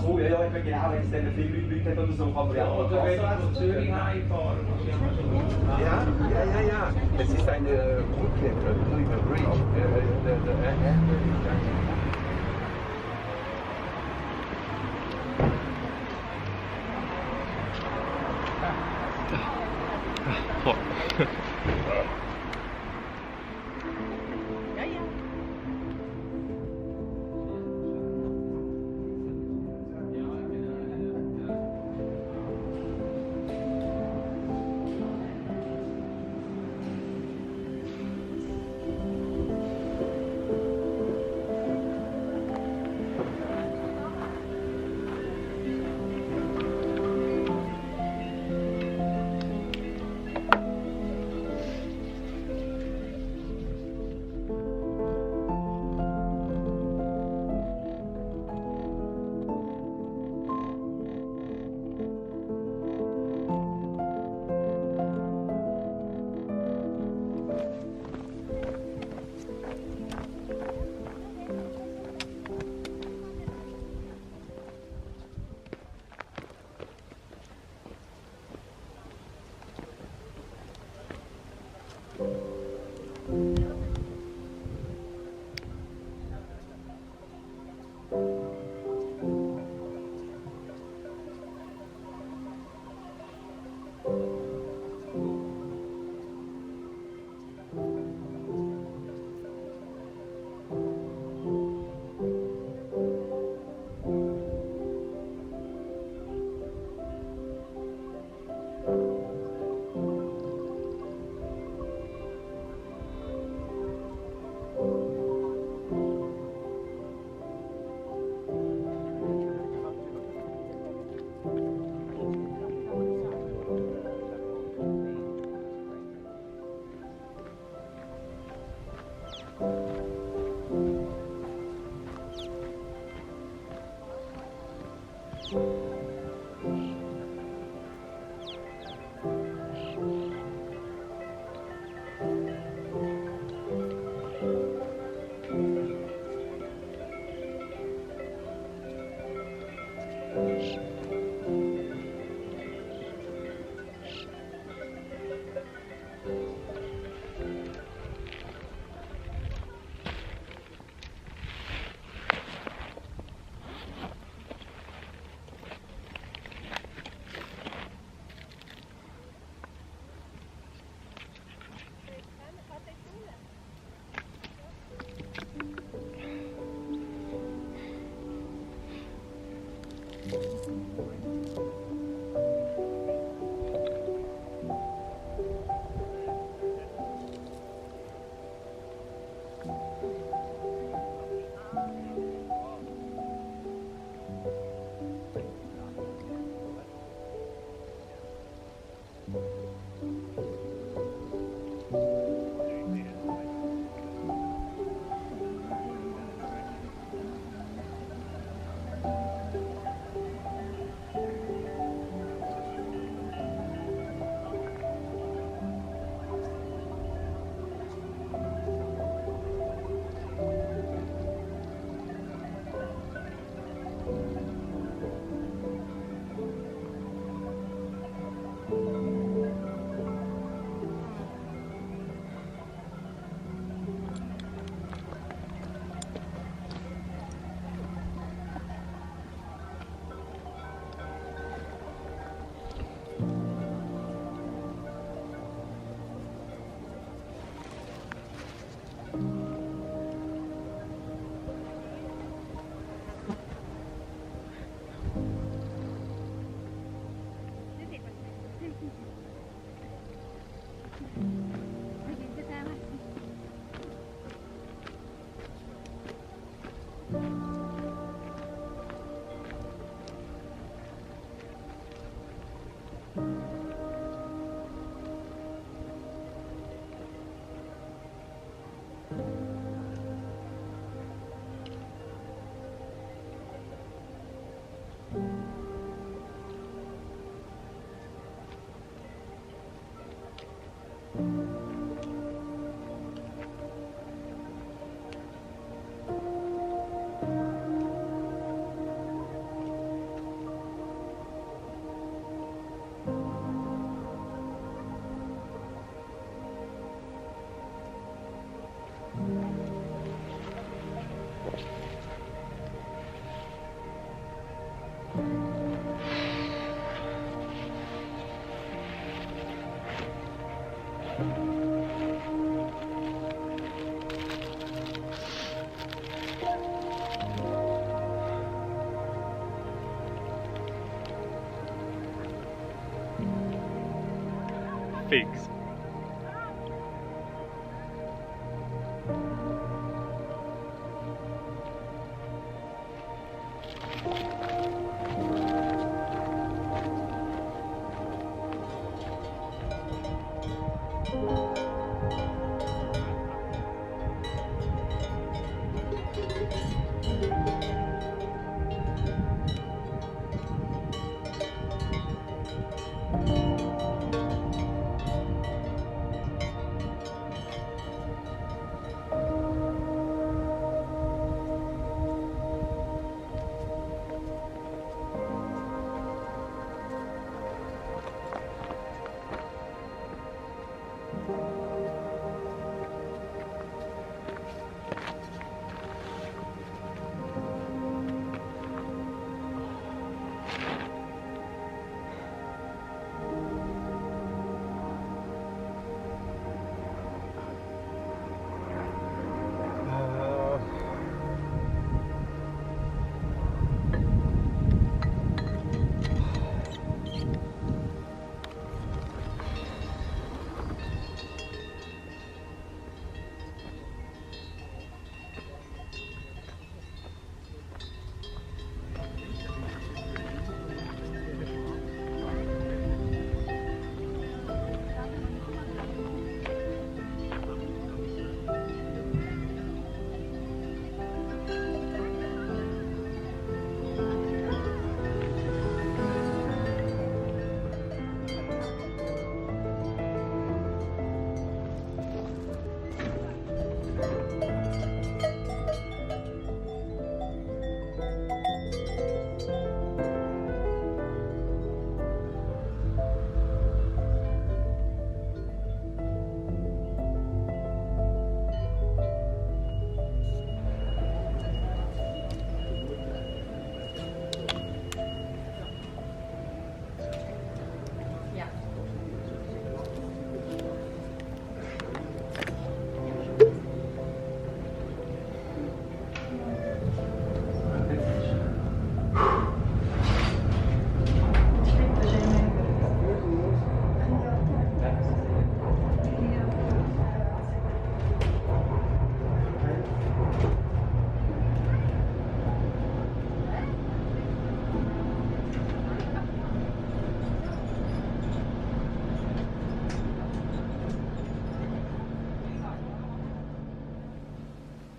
so, ja, ich bin genau, wenn es dann viele Leute hat oder so, kann man ja auch Oder wenn ich von Zürich heimfahre, muss ich ja mal so. Ja. Es ist eine Brücke, River Bridge. figs.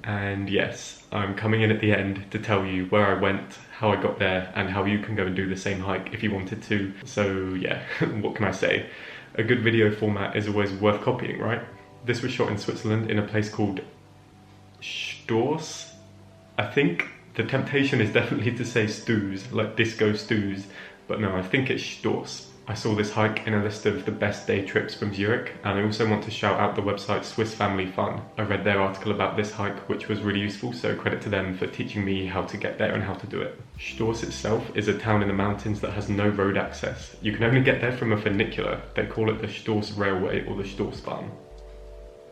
And yes, I'm coming in at the end to tell you where I went, how I got there, and how you can go and do the same hike if you wanted to. So yeah, what can I say? A good video format is always worth copying, right? This was shot in Switzerland in a place called Stours. I think the temptation is definitely to say stews, like disco stews, but no, I think it's Stours. I saw this hike in a list of the best day trips from Zurich, and I also want to shout out the website Swiss Family Fun. I read their article about this hike, which was really useful, so credit to them for teaching me how to get there and how to do it. Stours itself is a town in the mountains that has no road access. You can only get there from a funicular. They call it the Stours Railway or the Stoursbahn.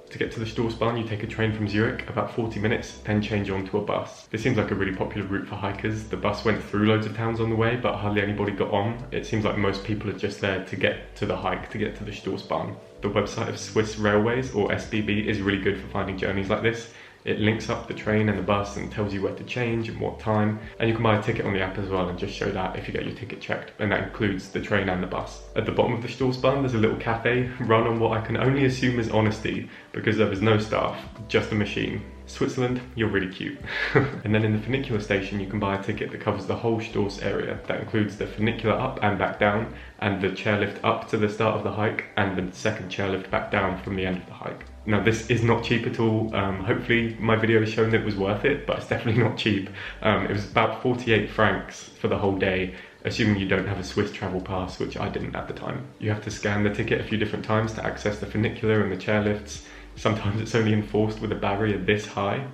To get to the Stoursbahn, you take a train from Zurich, about 40 minutes, then change onto a bus. This seems like a really popular route for hikers. The bus went through loads of towns on the way, but hardly anybody got on. It seems like most people are just there to get to the hike, to get to the Stoursbahn. The website of Swiss Railways, or SBB, is really good for finding journeys like this. It links up the train and the bus and tells you where to change and what time. And you can buy a ticket on the app as well and just show that if you get your ticket checked. And that includes the train and the bus. At the bottom of the Stoursbahn, there's a little cafe run on what I can only assume is honesty, because there was no staff, just a machine. Switzerland, you're really cute. And then in the funicular station, you can buy a ticket that covers the whole Stours area. That includes the funicular up and back down, and the chairlift up to the start of the hike, and the second chairlift back down from the end of the hike. Now this is not cheap at all. Hopefully my video has shown that it was worth it, but it's definitely not cheap. It was about 48 francs for the whole day, assuming you don't have a Swiss travel pass, which I didn't at the time. You have to scan the ticket a few different times to access the funicular and the chairlifts. Sometimes it's only enforced with a barrier this high.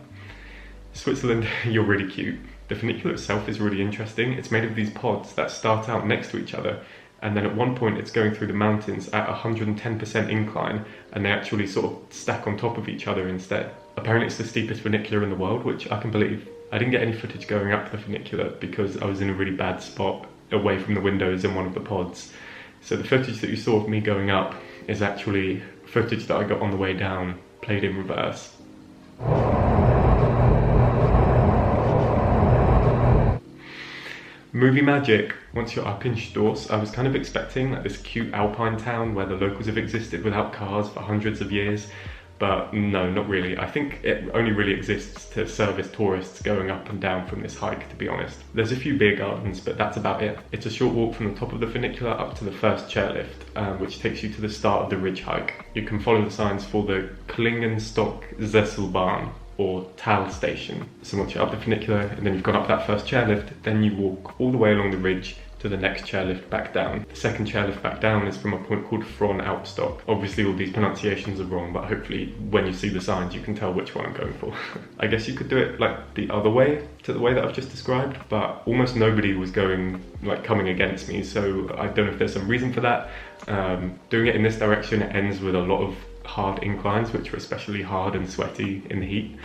Switzerland, you're really cute. The funicular itself is really interesting. It's made of these pods that start out next to each other, and then at one point it's going through the mountains at 110% incline, and they actually sort of stack on top of each other instead. Apparently it's the steepest funicular in the world, which I can believe. I didn't get any footage going up the funicular because I was in a really bad spot away from the windows in one of the pods. So the footage that you saw of me going up is actually footage that I got on the way down, played in reverse. Movie magic. Once you're up in Stors, I was kind of expecting like this cute alpine town where the locals have existed without cars for hundreds of years, but no, not really. I think it only really exists to service tourists going up and down from this hike, to be honest. There's a few beer gardens, but that's about it. It's a short walk from the top of the funicular up to the first chairlift, which takes you to the start of the ridge hike. You can follow the signs for the Klingenstock Zesselbahn, or Tal station. So once you're up the funicular and then you've gone up that first chairlift, then you walk all the way along the ridge to the next chairlift back down. The second chairlift back down is from a point called Fron Alpstock. Obviously all these pronunciations are wrong, but hopefully when you see the signs you can tell which one I'm going for. I guess you could do it like the other way, to the way that I've just described, but almost nobody was coming against me, so I don't know if there's some reason for that. Doing it in this direction, it ends with a lot of hard inclines, which are especially hard and sweaty in the heat.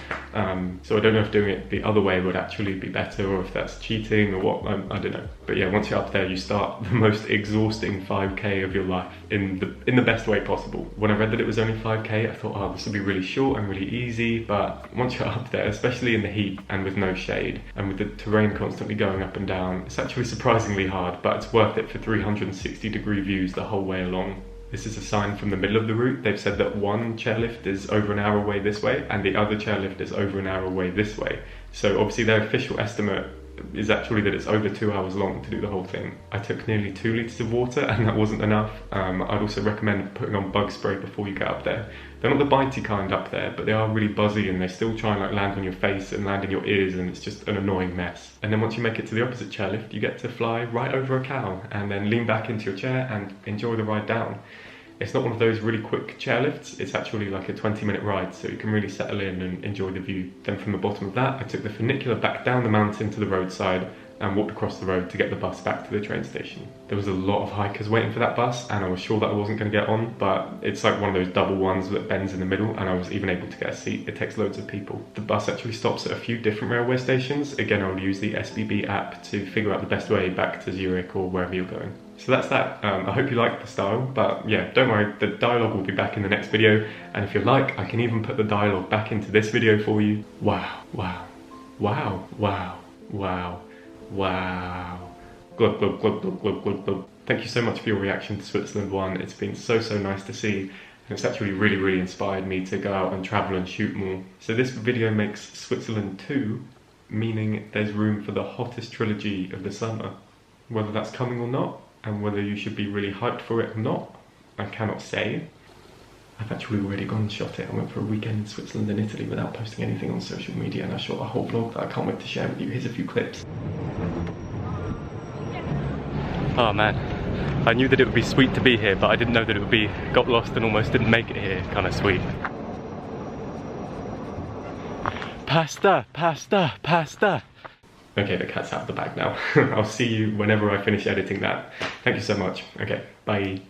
So I don't know if doing it the other way would actually be better, or if that's cheating or what, I don't know. But yeah, once you're up there, you start the most exhausting 5k of your life in the best way possible. When I read that it was only 5k, I thought, oh, this will be really short and really easy, but once you're up there, especially in the heat and with no shade, and with the terrain constantly going up and down, it's actually surprisingly hard, but it's worth it for 360-degree views the whole way along. This is a sign from the middle of the route. They've said that one chairlift is over an hour away this way and the other chairlift is over an hour away this way. So obviously their official estimate is actually that it's over 2 hours long to do the whole thing. I took nearly 2 litres of water and that wasn't enough. I'd also recommend putting on bug spray before you get up there. They're not the bitey kind up there, but they are really buzzy and they still try and land on your face and land in your ears, and it's just an annoying mess. And then once you make it to the opposite chairlift, you get to fly right over a cow and then lean back into your chair and enjoy the ride down. It's not one of those really quick chairlifts, it's actually like a 20-minute ride, so you can really settle in and enjoy the view. Then from the bottom of that, I took the funicular back down the mountain to the roadside and walked across the road to get the bus back to the train station. There was a lot of hikers waiting for that bus, and I was sure that I wasn't going to get on, but it's like one of those double ones that bends in the middle, and I was even able to get a seat. It takes loads of people. The bus actually stops at a few different railway stations. Again, I'll use the SBB app to figure out the best way back to Zurich or wherever you're going. So that's that. I hope you liked the style, but yeah, don't worry, the dialogue will be back in the next video, and if you like, I can even put the dialogue back into this video for you. Wow, wow, wow, wow, wow, wow. Glub, glub, glub, glub, glub, glub, glub. Thank you so much for your reaction to Switzerland 1. It's been so nice to see, and it's actually really inspired me to go out and travel and shoot more. So this video makes Switzerland 2, meaning there's room for the hottest trilogy of the summer. Whether that's coming or not, and whether you should be really hyped for it or not, I cannot say. I've actually already gone and shot it. I went for a weekend in Switzerland and Italy without posting anything on social media, and I shot a whole vlog that I can't wait to share with you. Here's a few clips. Oh man, I knew that it would be sweet to be here, but I didn't know that it would be got lost and almost didn't make it here kind of sweet. Pasta, pasta, pasta. Okay, the cat's out of the bag now. I'll see you whenever I finish editing that. Thank you so much. Okay, bye.